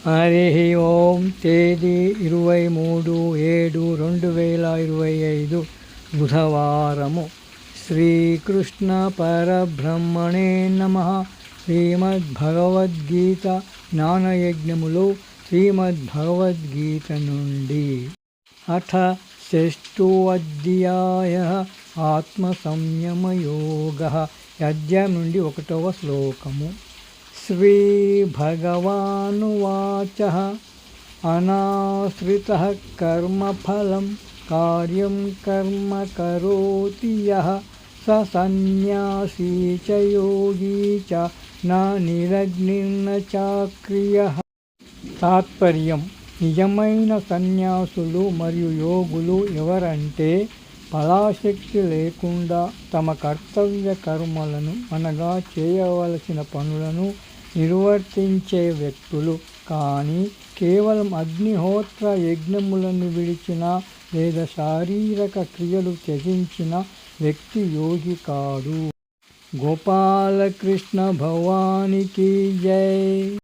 హరి ఓం. తేదీ 23/7/2025 బుధవారము. శ్రీకృష్ణ పరబ్రహ్మణే నమః. శ్రీమద్భగవద్గీత జ్ఞానయజ్ఞములో శ్రీమద్భగవద్గీత నుండి అథ షష్ఠోऽధ్యాయః ఆత్మసంయమయోగః. అధ్యాయం నుండి 1వ శ్లోకము. శ్రీభగవానువాచః అనాశ్రితః కర్మఫలం కార్యం కర్మ కరోతి యః స సన్యాసీ చ యోగీ చ న నిరగ్నిర్న చాక్రియః. తాత్పర్యం: నిజమైన సన్యాసులు మరియు యోగులు ఎవరంటే ఫలాశక్తి లేకుండా తమ కర్తవ్య కర్మలను అనగా చేయవలసిన పనులను నిర్వర్తించే వ్యక్తులు. కానీ కేవలం అగ్నిహోత్ర యజ్ఞములను విడిచిన లేదా శారీరక క్రియలు త్యజించిన వ్యక్తి యోగి కాడు. గోపాలకృష్ణ భగవానికి జై.